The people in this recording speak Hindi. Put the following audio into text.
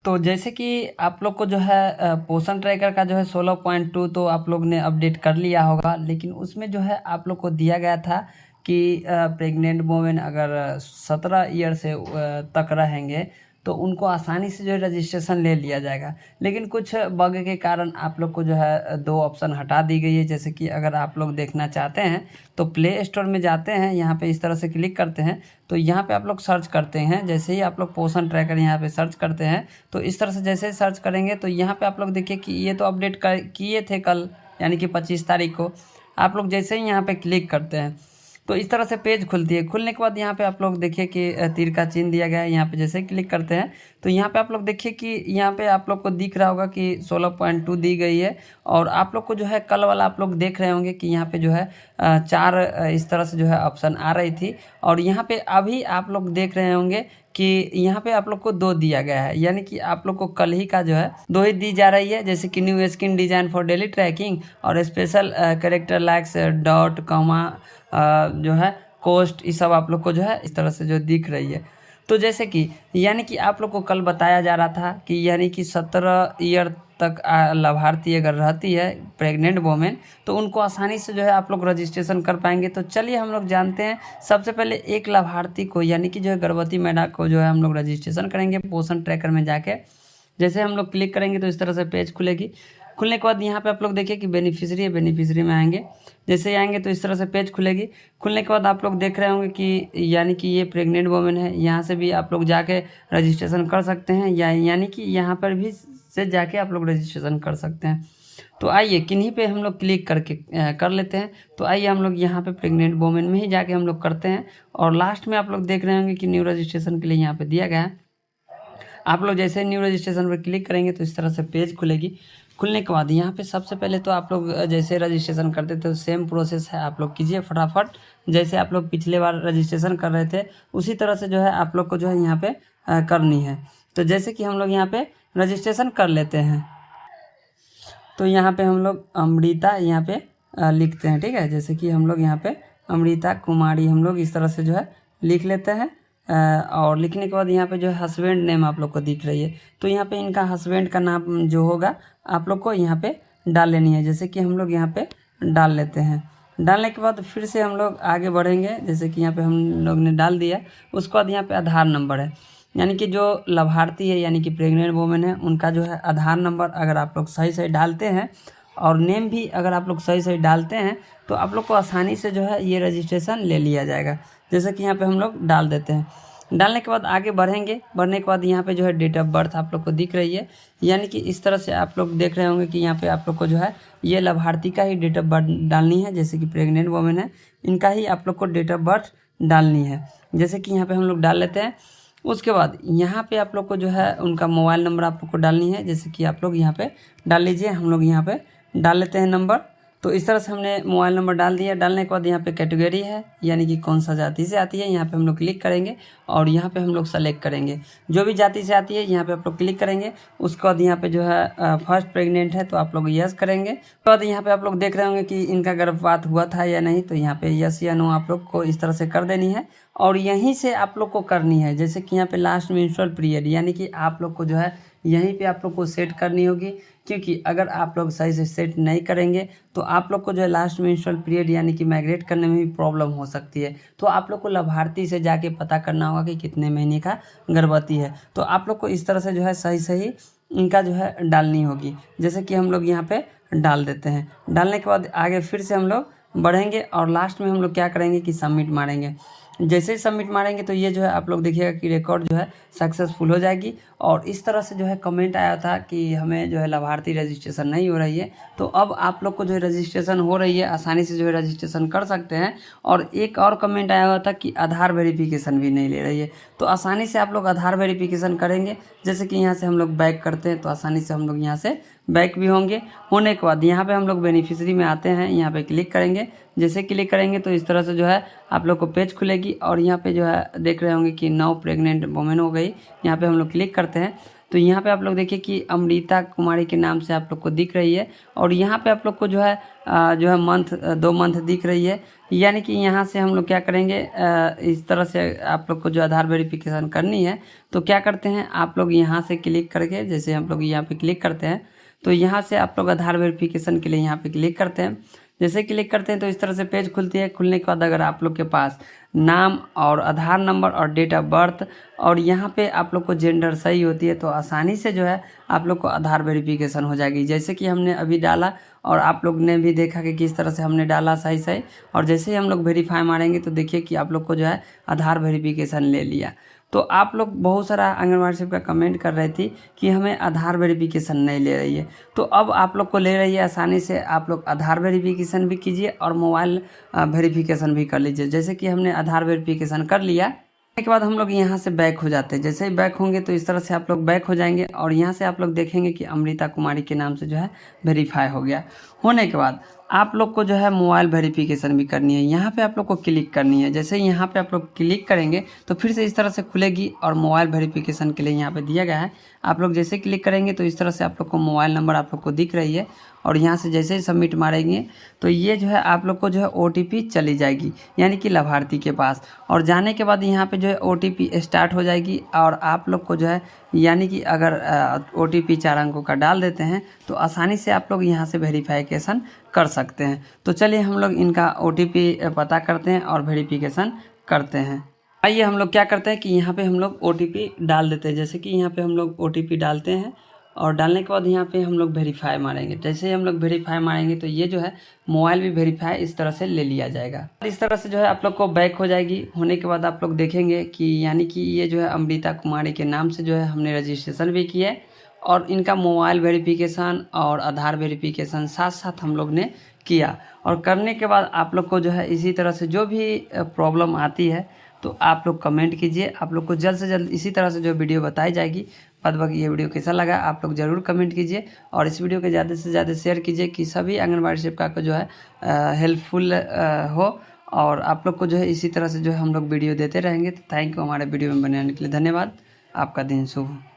तो जैसे कि आप लोग को जो है पोषण ट्रैकर का जो है 16.2 तो आप लोग ने अपडेट कर लिया होगा, लेकिन उसमें जो है आप लोग को दिया गया था कि प्रेग्नेंट वोमेन अगर 17 ईयर से तक रहेंगे तो उनको आसानी से जो है रजिस्ट्रेशन ले लिया जाएगा। लेकिन कुछ बग के कारण आप लोग को जो है दो ऑप्शन हटा दी गई है। जैसे कि अगर आप लोग देखना चाहते हैं तो प्ले स्टोर में जाते हैं, यहाँ पे इस तरह से क्लिक करते हैं तो यहाँ पे आप लोग सर्च करते हैं। जैसे ही आप लोग पोषण ट्रैकर यहाँ पे सर्च करते हैं तो इस तरह से जैसे ही सर्च करेंगे तो यहाँ पे आप लोग देखिए कि ये तो अपडेट किए थे कल, यानी कि 25 तारीख को। आप लोग जैसे ही यहाँ पे क्लिक करते हैं तो इस तरह से पेज खुलती है। खुलने के बाद यहाँ पे आप लोग देखिए कि तीर का चिन्ह दिया गया है। यहाँ पे जैसे ही क्लिक करते हैं तो यहाँ पे आप लोग देखिए कि यहाँ पे आप लोग को दिख रहा होगा कि 16.2 दी गई है। और आप लोग को जो है कल वाला आप लोग देख रहे होंगे कि यहाँ पे जो है चार इस तरह से जो है ऑप्शन आ रही थी। और यहाँ पे अभी आप लोग देख रहे होंगे कि यहाँ पे आप लोग को दो दिया गया है, यानी कि आप लोग को कल ही का जो है दो ही दी जा रही है। जैसे कि new skin design for daily tracking और special character likes dot comma जो है कोस्ट, ये सब आप लोग को जो है इस तरह से जो दिख रही है। तो जैसे कि यानी कि आप लोग को कल बताया जा रहा था कि यानी कि 17 ईयर तक लाभार्थी अगर रहती है प्रेग्नेंट वोमेन तो उनको आसानी से जो है आप लोग रजिस्ट्रेशन कर पाएंगे। तो चलिए हम लोग जानते हैं। सबसे पहले एक लाभार्थी को यानी कि जो है गर्भवती महिला को जो है हम लोग रजिस्ट्रेशन करेंगे पोषण ट्रैकर में जाके। जैसे हम लोग क्लिक करेंगे तो इस तरह से पेज खुलेगी। खुलने के बाद यहाँ पे आप लोग देखिए कि बेनिफिशियरी है, बेनिफिशियरी में आएंगे। जैसे ही आएंगे तो इस तरह से पेज खुलेगी। खुलने के बाद आप लोग देख रहे होंगे कि यानी कि ये प्रेग्नेंट वोमेन है। यहाँ से भी आप लोग जाके रजिस्ट्रेशन कर सकते हैं, यानी कि यहाँ पर भी से जाके आप लोग रजिस्ट्रेशन कर सकते हैं। तो आइए किन्हीं पे हम लोग क्लिक करके कर लेते हैं। तो आइए हम लोग यहाँ पे प्रेग्नेंट वोमेन में ही जाके हम लोग करते हैं। और लास्ट में आप लोग देख रहे होंगे कि न्यू रजिस्ट्रेशन के लिए यहाँ पे दिया गया है। आप लोग जैसे न्यू रजिस्ट्रेशन पर क्लिक करेंगे तो इस तरह से पेज खुलेगी। खुलने के बाद यहाँ पे सबसे पहले तो आप लोग जैसे रजिस्ट्रेशन करते थे तो सेम प्रोसेस है, आप लोग कीजिए फटाफट। जैसे आप लोग पिछले बार रजिस्ट्रेशन कर रहे थे उसी तरह से जो है आप लोग को जो है यहाँ पे करनी है। तो जैसे कि हम लोग यहाँ पे रजिस्ट्रेशन कर लेते हैं तो यहाँ पे हम लोग अमृता यहाँ पे लिखते हैं, ठीक है। जैसे कि हम लोग यहाँ पे अमृता कुमारी हम लोग इस तरह से जो है लिख लेते हैं। और लिखने के बाद यहाँ पे जो है हस्बैंड नेम आप लोग को दिख रही है तो यहाँ पे इनका हस्बैंड का नाम जो होगा आप लोग को यहाँ पे डाल लेनी है। जैसे कि हम लोग यहाँ पे डाल लेते हैं। डालने के बाद फिर से हम लोग आगे बढ़ेंगे। जैसे कि यहाँ पे हम लोग ने डाल दिया, उसके बाद यहाँ पे आधार नंबर है, यानी कि जो लाभार्थी है यानी कि प्रेग्नेंट वोमेन है उनका जो है आधार नंबर अगर आप लोग सही सही डालते हैं और नेम भी अगर आप लोग सही सही डालते हैं तो आप लोग को आसानी से जो है ये रजिस्ट्रेशन ले लिया जाएगा। जैसे कि यहाँ पे हम लोग डाल देते हैं। डालने के बाद आगे बढ़ेंगे। बढ़ने के बाद यहाँ पे जो है डेट ऑफ बर्थ आप लोग को दिख रही है, यानी कि इस तरह से आप लोग देख रहे होंगे कि यहाँ पे आप लोग को जो है ये लाभार्थी का ही डेट ऑफ बर्थ डालनी है। जैसे कि प्रेग्नेंट वोमेन है इनका ही आप लोग को डेट ऑफ बर्थ डालनी है। जैसे कि यहाँ पे हम लोग डाल लेते हैं। उसके बाद यहाँ पे आप लोग को जो है उनका मोबाइल नंबर आप लोग को डालनी है। जैसे कि आप लोग यहाँ पे डाल लीजिए, हम लोग यहाँ पे डाल लेते हैं नंबर। तो इस तरह से हमने मोबाइल नंबर डाल दिया। डालने के बाद यहाँ पे कैटेगरी है, यानी कि कौन सा जाति से आती है, यहाँ पे हम लोग क्लिक करेंगे और यहाँ पे हम लोग सेलेक्ट करेंगे जो भी जाति से आती है। यहाँ पे आप लोग क्लिक करेंगे। उसके बाद यहाँ पे जो है फर्स्ट प्रेग्नेंट है तो आप लोग यस करेंगे। उसके बाद यहाँ पे आप लोग देख रहे होंगे कि इनका गर्भपात हुआ था या नहीं, तो यहाँ पे यस या नो आप लोग को इस तरह से कर देनी है और यहीं से आप लोग को करनी है। जैसे कि यहाँ पे लास्ट मेंस्ट्रुअल पीरियड, यानी कि आप लोग को जो है यहीं पे आप लोग को सेट करनी होगी, क्योंकि अगर आप लोग सही से सेट नहीं करेंगे तो आप लोग को जो है लास्ट मेंस्ट्रुअल पीरियड यानी कि माइग्रेट करने में भी प्रॉब्लम हो सकती है। तो आप लोग को लाभार्थी से जाके पता करना होगा कि कितने महीने का गर्भवती है। तो आप लोग को इस तरह से जो है सही सही इनका जो है डालनी होगी। जैसे कि हम लोग यहाँ पे डाल देते हैं। डालने के बाद आगे फिर से हम लोग बढ़ेंगे और लास्ट में हम लोग क्या करेंगे कि सबमिट मारेंगे। जैसे ही सबमिट मारेंगे तो ये जो है आप लोग देखिएगा कि रिकॉर्ड जो है सक्सेसफुल हो जाएगी। और इस तरह से जो है कमेंट आया था कि हमें जो है लाभार्थी रजिस्ट्रेशन नहीं हो रही है, तो अब आप लोग को जो है रजिस्ट्रेशन हो रही है, आसानी से जो है रजिस्ट्रेशन कर सकते हैं। और एक और कमेंट आया हुआ था कि आधार वेरिफिकेशन भी नहीं ले रही है, तो आसानी से आप लोग आधार वेरिफिकेशन करेंगे। जैसे कि यहाँ से हम लोग बैक करते हैं तो आसानी से हम लोग यहाँ से बैक भी होंगे। होने के बाद यहाँ पे हम लोग बेनिफिशियरी में आते हैं, यहाँ पे क्लिक करेंगे। जैसे क्लिक करेंगे तो इस तरह से जो है आप लोग को पेज खुलेगी और यहाँ पे जो है देख रहे होंगे कि 9 प्रेग्नेंट वोमेन हो गई। यहाँ पे हम लोग क्लिक करते हैं तो यहाँ पे आप लोग देखिए कि अमृता कुमारी के नाम से आप लोग को दिख रही है, और यहाँ पे आप लोग को जो है मंथ 2 मंथ दिख रही है। यानी कि यहाँ से हम लोग क्या करेंगे, इस तरह से आप लोग को जो आधार वेरिफिकेशन करनी है तो क्या करते हैं, आप लोग यहाँ से क्लिक करके, जैसे हम लोग यहाँ पे क्लिक करते हैं तो यहाँ से आप लोग आधार वेरिफिकेशन के लिए यहाँ पे क्लिक करते हैं। जैसे क्लिक करते हैं तो इस तरह से पेज खुलती है। खुलने के बाद अगर आप लोग के पास नाम और आधार नंबर और डेट ऑफ बर्थ और यहाँ पे आप लोग को जेंडर सही होती है तो आसानी से जो है आप लोग को आधार वेरिफिकेशन हो जाएगी। जैसे कि हमने अभी डाला और आप लोग ने भी देखा कि किस तरह से हमने डाला सही सही, और जैसे ही हम लोग वेरीफाई मारेंगे तो देखिए कि आप लोग को जो है आधार वेरिफिकेशन ले लिया। तो आप लोग बहुत सारा आंगनबाड़ी सेविका कमेंट कर रही थी कि हमें आधार वेरिफिकेशन नहीं ले रही है, तो अब आप लोग को ले रही है। आसानी से आप लोग आधार वेरिफिकेशन भी कीजिए और मोबाइल वेरिफिकेशन भी कर लीजिए। जैसे कि हमने आधार वेरिफिकेशन कर लिया, के बाद हम लोग यहाँ से बैक हो जाते हैं। जैसे ही बैक होंगे तो इस तरह से आप लोग बैक हो जाएंगे और यहाँ से आप लोग देखेंगे कि अमृता कुमारी के नाम से जो है वेरीफाई हो गया। होने के बाद आप लोग को जो है मोबाइल वेरिफिकेशन भी करनी है। यहाँ पे आप लोग को क्लिक करनी है। जैसे ही यहाँ पे आप लोग क्लिक करेंगे तो फिर से इस तरह से खुलेगी और मोबाइल वेरिफिकेशन के लिए यहाँ पे दिया गया है। आप लोग जैसे क्लिक करेंगे तो इस तरह से आप लोग को मोबाइल नंबर आप लोग को दिख रही है, और यहाँ से जैसे ही सबमिट मारेंगे तो ये जो है आप लोग को जो है OTP चली जाएगी, यानी कि लाभार्थी के पास। और जाने के बाद यहाँ पे जो है OTP स्टार्ट हो जाएगी, और आप लोग को जो है यानी कि अगर OTP 4 अंकों का डाल देते हैं तो आसानी से आप लोग यहाँ से वेरिफिकेशन कर सकते हैं। तो चलिए हम लोग इनका OTP पता करते हैं और वेरिफिकेशन करते हैं। आइए हम लोग क्या करते हैं कि यहाँ पे हम लोग OTP डाल देते हैं। जैसे कि यहाँ पे हम लोग OTP डालते हैं और डालने के बाद यहाँ पे हम लोग वेरीफाई मारेंगे। जैसे ही हम लोग वेरीफाई मारेंगे तो ये जो है मोबाइल भी वेरीफाई इस तरह से ले लिया जाएगा। इस तरह से जो है आप लोग को बैक हो जाएगी। होने के बाद आप लोग देखेंगे कि यानी कि ये जो है अमृता कुमारी के नाम से जो है हमने रजिस्ट्रेशन भी किया है, और इनका मोबाइल वेरिफिकेशन और आधार वेरिफिकेशन साथ साथ हम लोग ने किया। और करने के बाद आप लोग को जो है इसी तरह से जो भी प्रॉब्लम आती है तो आप लोग कमेंट कीजिए। आप लोग को जल्द से जल्द इसी तरह से जो वीडियो बताई जाएगी। बाद बाकी ये वीडियो कैसा लगा आप लोग ज़रूर कमेंट कीजिए, और इस वीडियो को ज़्यादा से ज़्यादा शेयर कीजिए कि सभी आंगनबाड़ी सेविका को जो है हेल्पफुल हो। और आप लोग को जो है इसी तरह से जो है हम लोग वीडियो देते रहेंगे। तो थैंक यू हमारे वीडियो में बने रहने के लिए। धन्यवाद। आपका दिन शुभ हो।